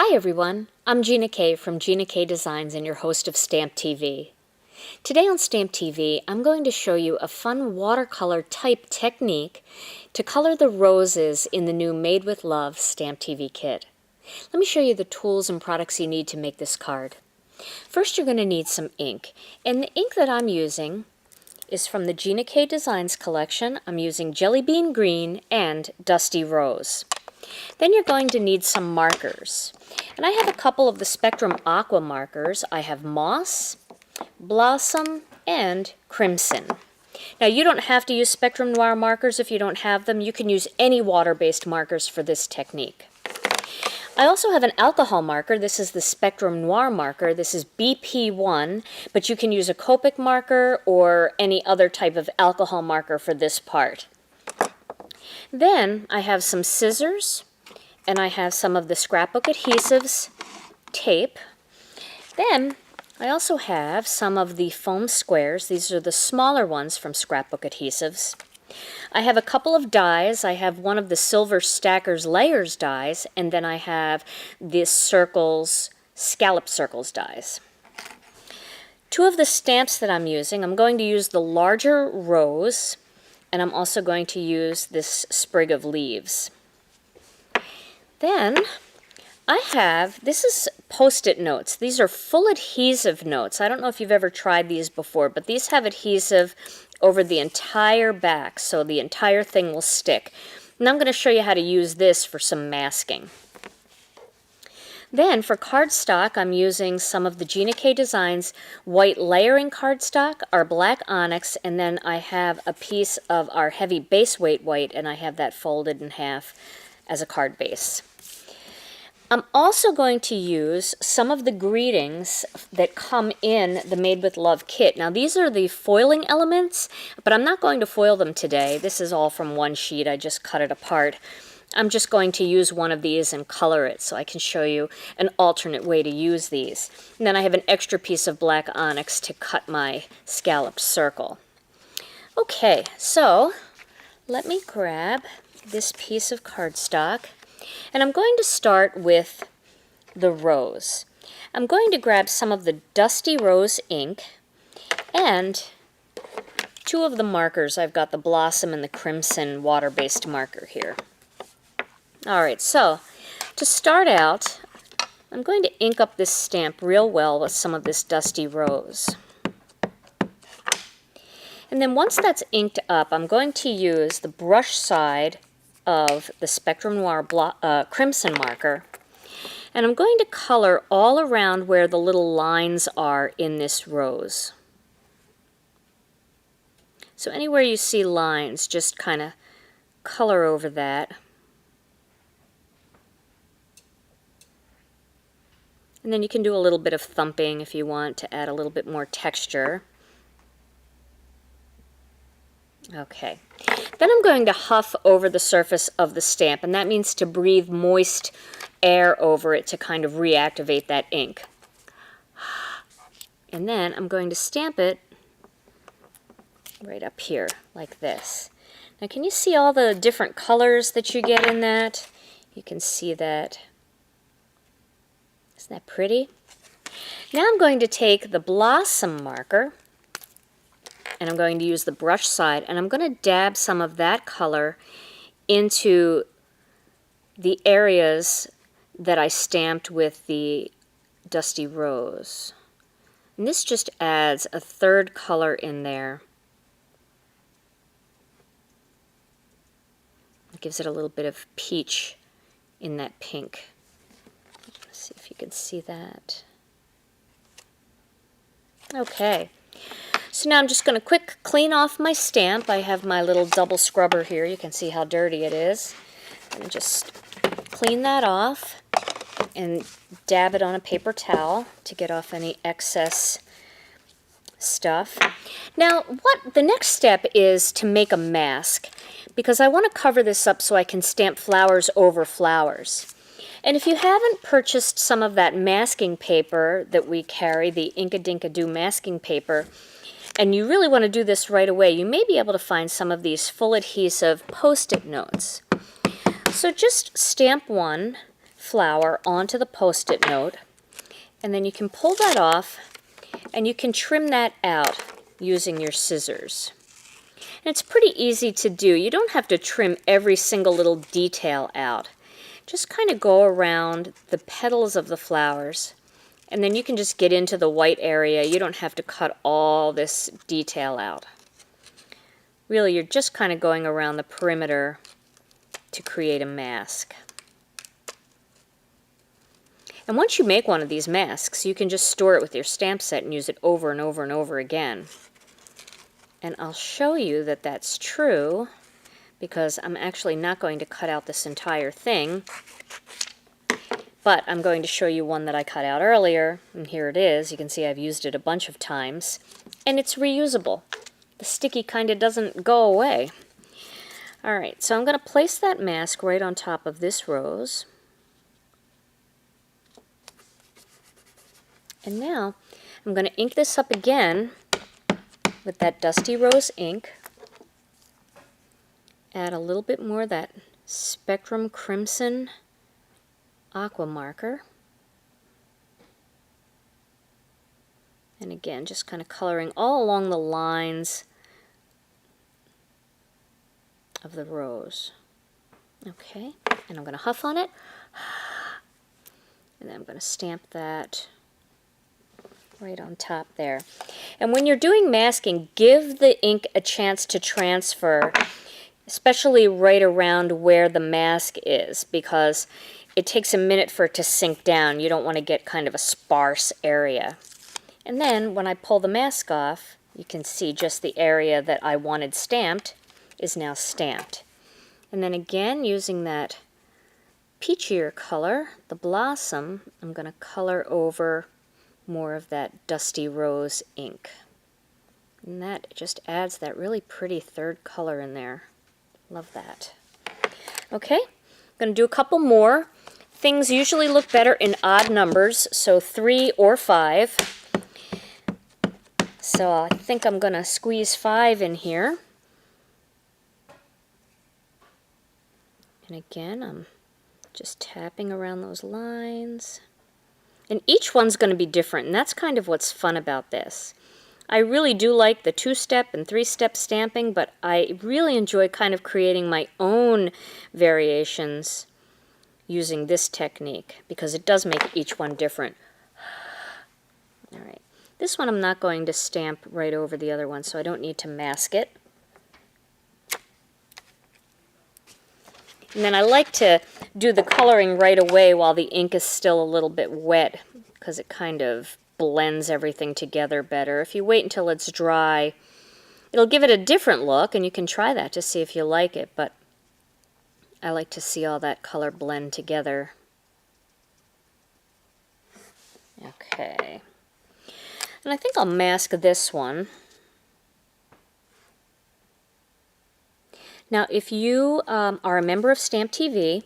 Hi everyone, I'm Gina K from Gina K Designs and your host of Stamp TV. Today on Stamp TV, I'm going to show you a fun watercolor type technique to color the roses in the new Made with Love Stamp TV kit. Let me show you the tools and products you need to make this card. First, you're going to need some ink, and the ink that I'm using is from the Gina K Designs collection. I'm using Jelly Bean Green and Dusty Rose. Then you're going to need some markers. And I have a couple of the Spectrum Aqua markers. I have Moss, Blossom, and Crimson. Now you don't have to use Spectrum Noir markers if you don't have them. You can use any water-based markers for this technique. I also have an alcohol marker. This is the Spectrum Noir marker. This is BP1, but you can use a Copic marker or any other type of alcohol marker for this part. Then I have some scissors, and I have some of the scrapbook adhesives, tape. Then I also have some of the foam squares. These are the smaller ones from scrapbook adhesives. I have a couple of dies. I have one of the Silver Stackers Layers dies, and then I have this Scallop Circles dies. Two of the stamps that I'm using, I'm going to use the larger rose, and I'm also going to use this sprig of leaves. Then this is Post-it notes. These are full adhesive notes. I don't know if you've ever tried these before, but these have adhesive over the entire back, so the entire thing will stick. And I'm going to show you how to use this for some masking. Then for cardstock, I'm using some of the Gina K Designs white layering cardstock, our black onyx, and then I have a piece of our heavy base weight white, and I have that folded in half as a card base. I'm also going to use some of the greetings that come in the Made with Love kit. Now these are the foiling elements, but I'm not going to foil them today. This is all from one sheet. I just cut it apart. I'm just going to use one of these and color it so I can show you an alternate way to use these. And then I have an extra piece of black onyx to cut my scalloped circle. Okay, so let me grab this piece of cardstock, and I'm going to start with the rose. I'm going to grab some of the Dusty Rose ink and two of the markers. I've got the Blossom and the Crimson water-based marker here. Alright, so to start out, I'm going to ink up this stamp real well with some of this Dusty Rose. And then once that's inked up, I'm going to use the brush side of the Spectrum Noir Crimson marker, and I'm going to color all around where the little lines are in this rose. So anywhere you see lines, just kind of color over that. And then you can do a little bit of thumping if you want to add a little bit more texture. Okay. Then I'm going to huff over the surface of the stamp, and that means to breathe moist air over it to kind of reactivate that ink. And then I'm going to stamp it right up here like this. Now can you see all the different colors that you get in that? You can see that. Isn't that pretty? Now I'm going to take the Blossom marker, and I'm going to use the brush side, and I'm going to dab some of that color into the areas that I stamped with the Dusty Rose. And this just adds a third color in there. It gives it a little bit of peach in that pink. Let's see if you can see that. Okay. So now I'm just going to quick clean off my stamp. I have my little double scrubber here. You can see how dirty it is. And just clean that off and dab it on a paper towel to get off any excess stuff. Now the next step is to make a mask, because I want to cover this up so I can stamp flowers over flowers. And if you haven't purchased some of that masking paper that we carry, the Inka-Dinka-Doo masking paper, and you really want to do this right away, you may be able to find some of these full adhesive Post-it notes. So just stamp one flower onto the Post-it note, and then you can pull that off and you can trim that out using your scissors. And it's pretty easy to do. You don't have to trim every single little detail out. Just kind of go around the petals of the flowers, and then you can just get into the white area. You don't have to cut all this detail out. Really, you're just kind of going around the perimeter to create a mask. And once you make one of these masks, you can just store it with your stamp set and use it over and over and over again. And I'll show you that that's true, because I'm actually not going to cut out this entire thing, but I'm going to show you one that I cut out earlier, and here it is. You can see I've used it a bunch of times, and it's reusable. The sticky kind of doesn't go away. Alright, so I'm going to place that mask right on top of this rose. And now I'm going to ink this up again with that Dusty Rose ink. Add a little bit more of that Spectrum Crimson aqua marker. And again, just kind of coloring all along the lines of the rose. Okay, and I'm going to huff on it. And then I'm going to stamp that right on top there. And when you're doing masking, give the ink a chance to transfer, especially right around where the mask is, because it takes a minute for it to sink down. You don't want to get kind of a sparse area. And then when I pull the mask off, you can see just the area that I wanted stamped is now stamped. And then again, using that peachier color, the blossom, I'm going to color over more of that Dusty Rose ink. And that just adds that really pretty third color in there. Love that. Okay, I'm going to do a couple more. Things usually look better in odd numbers, so 3 or 5. So I think I'm going to squeeze 5 in here. And again, I'm just tapping around those lines. And each one's going to be different, and that's kind of what's fun about this. I really do like the 2-step and 3-step stamping, but I really enjoy kind of creating my own variations using this technique, because it does make each one different. All right, this one I'm not going to stamp right over the other one, so I don't need to mask it. And then I like to do the coloring right away while the ink is still a little bit wet, because it kind of blends everything together better. If you wait until it's dry, it'll give it a different look, and you can try that to see if you like it, but I like to see all that color blend together. Okay. And I think I'll mask this one. Now, if you are a member of Stamp TV,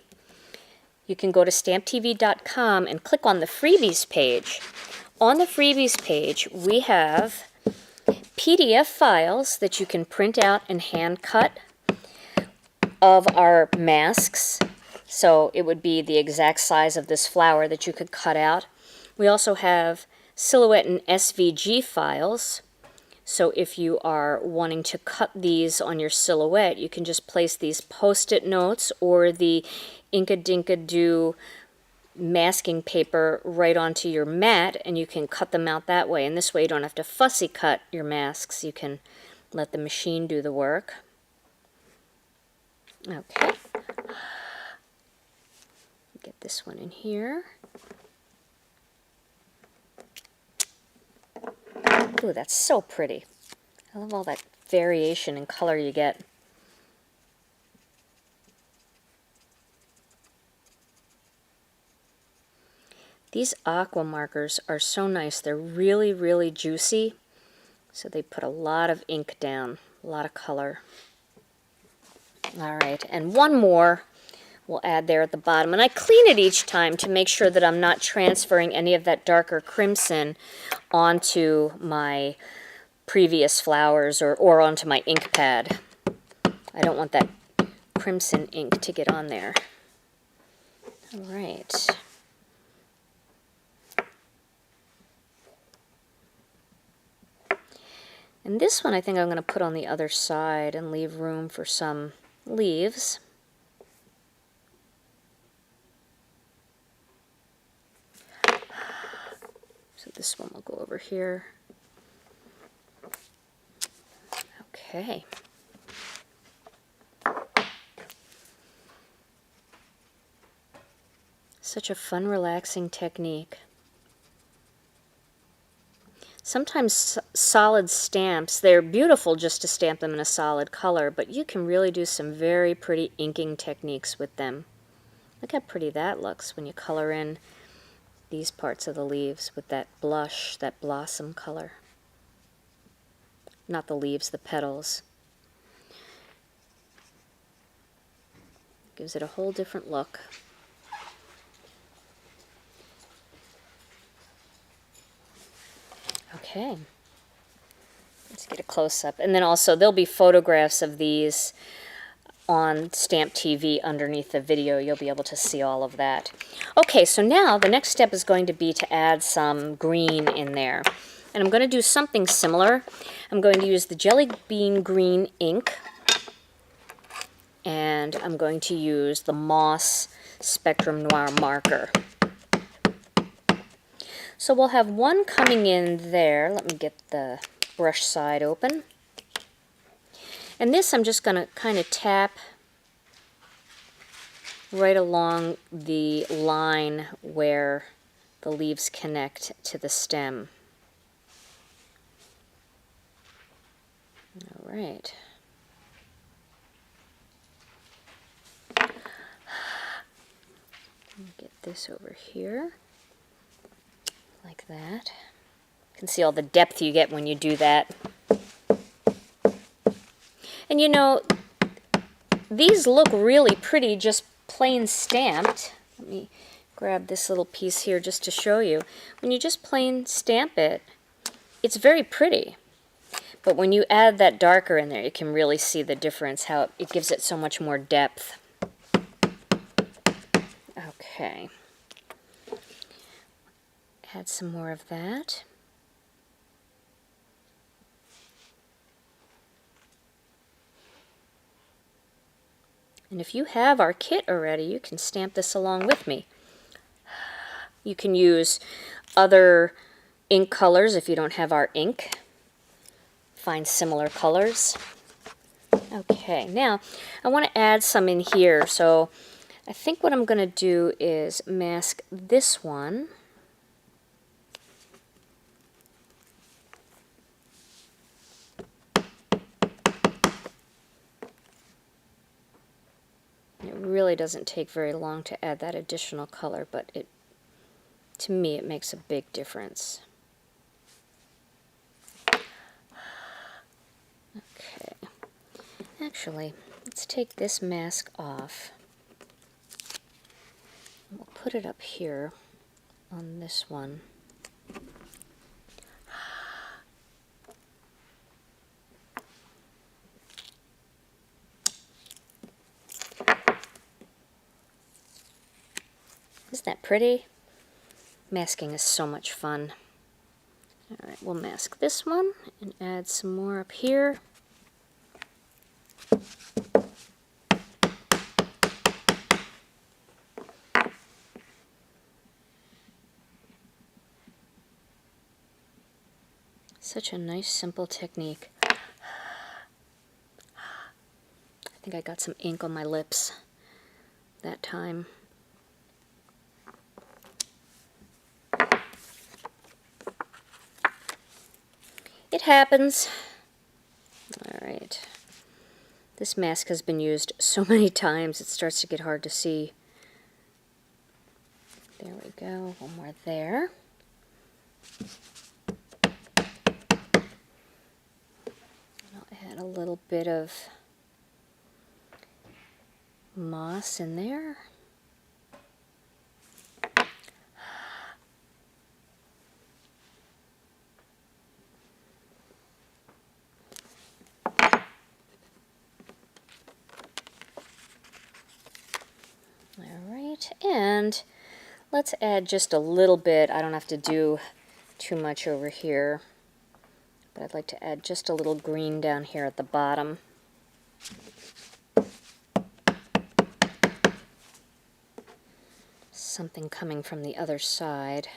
you can go to stamptv.com and click on the freebies page. On the freebies page, we have PDF files that you can print out and hand cut of our masks. So it would be the exact size of this flower that you could cut out. We also have silhouette and SVG files. So if you are wanting to cut these on your silhouette, you can just place these Post-it notes or the Inka-Dinka-Doo masking paper right onto your mat, and you can cut them out that way. And this way you don't have to fussy cut your masks. You can let the machine do the work. Okay. Get this one in here. Ooh, that's so pretty. I love all that variation in color you get. These aqua markers are so nice. They're really, really juicy. So they put a lot of ink down, a lot of color. All right, and one more we'll add there at the bottom. And I clean it each time to make sure that I'm not transferring any of that darker crimson onto my previous flowers or onto my ink pad. I don't want that crimson ink to get on there. All right. And this one I think I'm going to put on the other side and leave room for some leaves. So this one will go over here. Okay. Such a fun, relaxing technique. Sometimes solid stamps, they're beautiful just to stamp them in a solid color, but you can really do some very pretty inking techniques with them. Look how pretty that looks when you color in these parts of the leaves with that blush, that blossom color. Not the leaves, the petals. Gives it a whole different look. Okay, let's get a close-up. And then also there'll be photographs of these on Stamp TV underneath the video. You'll be able to see all of that. Okay, so now the next step is going to be to add some green in there. And I'm going to do something similar. I'm going to use the Jelly Bean Green ink, and I'm going to use the Moss Spectrum Noir marker. So we'll have one coming in there. Let me get the brush side open. And this I'm just going to kind of tap right along the line where the leaves connect to the stem. All right. Get this over here. Like that. You can see all the depth you get when you do that. And you know, these look really pretty just plain stamped. Let me grab this little piece here just to show you. When you just plain stamp it, it's very pretty. But when you add that darker in there, you can really see the difference, how it gives it so much more depth. Okay. Add some more of that. And if you have our kit already, you can stamp this along with me. You can use other ink colors if you don't have our ink. Find similar colors. Okay, now I want to add some in here, so I think what I'm going to do is mask this one. It really doesn't take very long to add that additional color, but to me it makes a big difference. Okay, actually, let's take this mask off. We'll put it up here on this one. Isn't that pretty? Masking is so much fun. Alright, we'll mask this one and add some more up here. Such a nice, simple technique. I think I got some ink on my lips that time. It happens. Alright. This mask has been used so many times it starts to get hard to see. There we go. One more there. I'll add a little bit of moss in there. Alright, and let's add just a little bit. I don't have to do too much over here. but I'd like to add just a little green down here at the bottom. Something coming from the other side.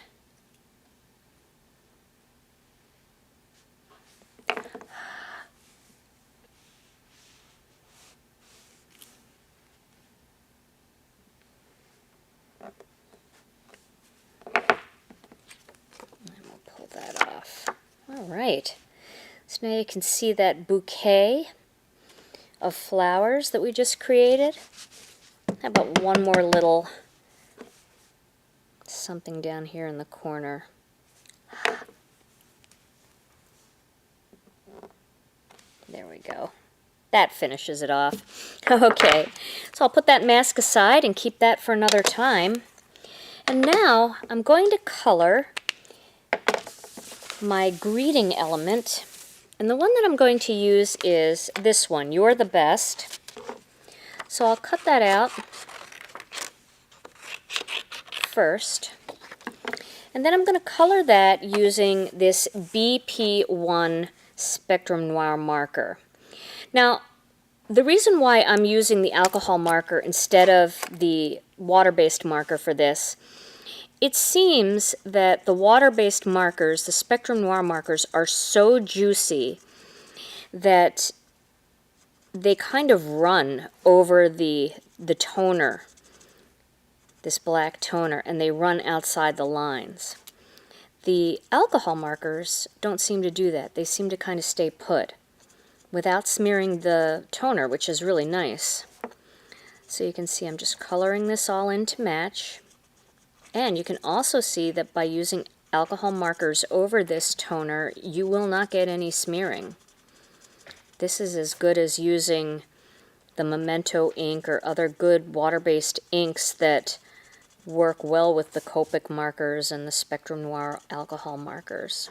That off. All right, so now you can see that bouquet of flowers that we just created. How about one more little something down here in the corner? There we go. That finishes it off. Okay, so I'll put that mask aside and keep that for another time. And now I'm going to color my greeting element, and the one that I'm going to use is this one, You're the Best. So I'll cut that out first, and then I'm going to color that using this BP1 Spectrum Noir marker. Now, the reason why I'm using the alcohol marker instead of the water-based marker for this, it seems that the water-based markers, the Spectrum Noir markers, are so juicy that they kind of run over the toner, this black toner, and they run outside the lines. The alcohol markers don't seem to do that. They seem to kind of stay put without smearing the toner, which is really nice. So you can see I'm just coloring this all in to match. And you can also see that by using alcohol markers over this toner, you will not get any smearing. This is as good as using the Memento ink or other good water-based inks that work well with the Copic markers and the Spectrum Noir alcohol markers.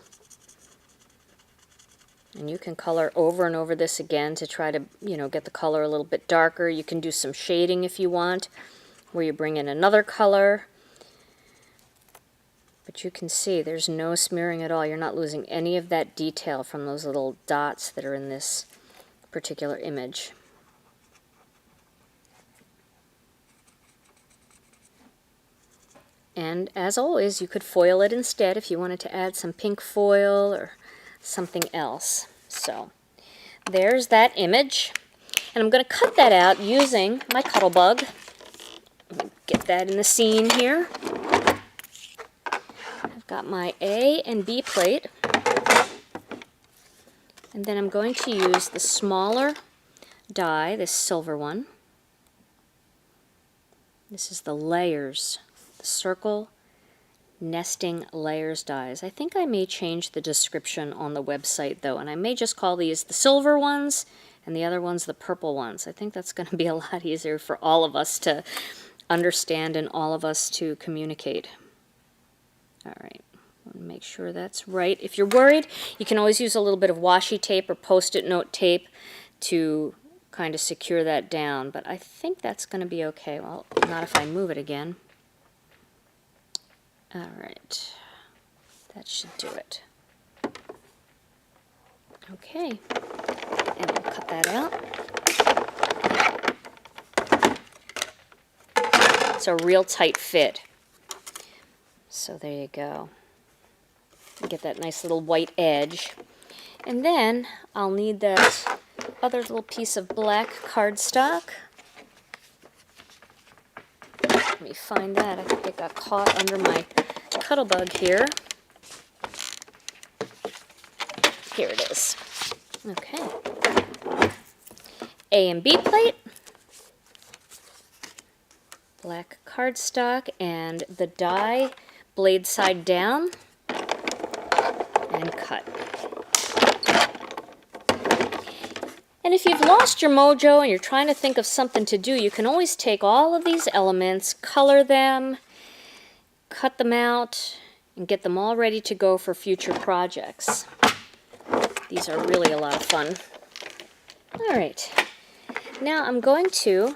And you can color over and over this again to try to, get the color a little bit darker. You can do some shading if you want, where you bring in another color. But you can see there's no smearing at all. You're not losing any of that detail from those little dots that are in this particular image. And as always, you could foil it instead if you wanted to add some pink foil or something else. So there's that image. And I'm going to cut that out using my Cuttlebug. Get that in the scene here. Got my A and B plate, and then I'm going to use the smaller die, this silver one. This is the layers, the circle nesting layers dies. I think I may change the description on the website though, and I may just call these the silver ones and the other ones the purple ones. I think that's going to be a lot easier for all of us to understand and all of us to communicate. All right, make sure that's right. If you're worried, you can always use a little bit of washi tape or Post-it note tape to kind of secure that down, but I think that's going to be okay. Well, not if I move it again. All right, that should do it. Okay, and we'll cut that out. It's a real tight fit. So there you go. Get that nice little white edge. And then I'll need that other little piece of black cardstock. Let me find that. I think it got caught under my Cuttlebug here. Here it is. Okay. A and B plate. Black cardstock and the die blade side down and cut. And if you've lost your mojo and you're trying to think of something to do, you can always take all of these elements, color them, cut them out, and get them all ready to go for future projects. These are really a lot of fun. All right, now I'm going to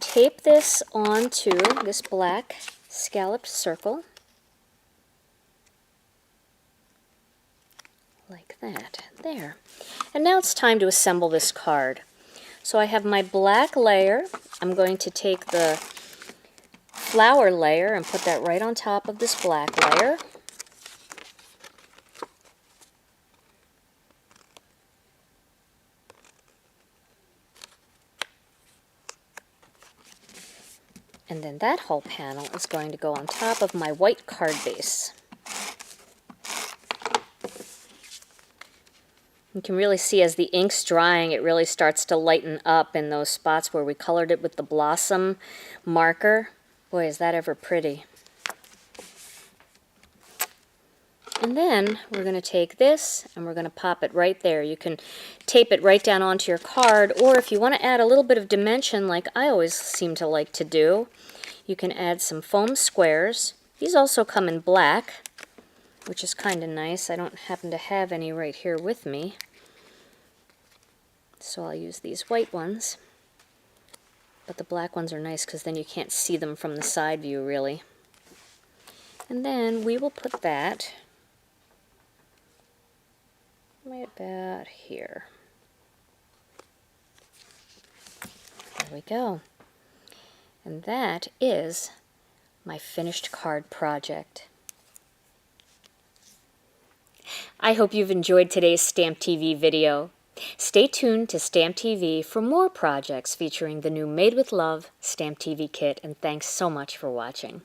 tape this onto this black scalloped circle like that. There. And now it's time to assemble this card. So I have my black layer. I'm going to take the flower layer and put that right on top of this black layer. And then that whole panel is going to go on top of my white card base. You can really see as the ink's drying, it really starts to lighten up in those spots where we colored it with the blossom marker. Boy, is that ever pretty. And then we're going to take this and we're going to pop it right there. You can tape it right down onto your card, or if you want to add a little bit of dimension like I always seem to like to do, you can add some foam squares. These also come in black, which is kind of nice. I don't happen to have any right here with me, so I'll use these white ones. But the black ones are nice because then you can't see them from the side view really. And then we will put that right about here. There we go. And that is my finished card project. I hope you've enjoyed today's Stamp TV video. Stay tuned to Stamp TV for more projects featuring the new Made with Love Stamp TV kit, and thanks so much for watching.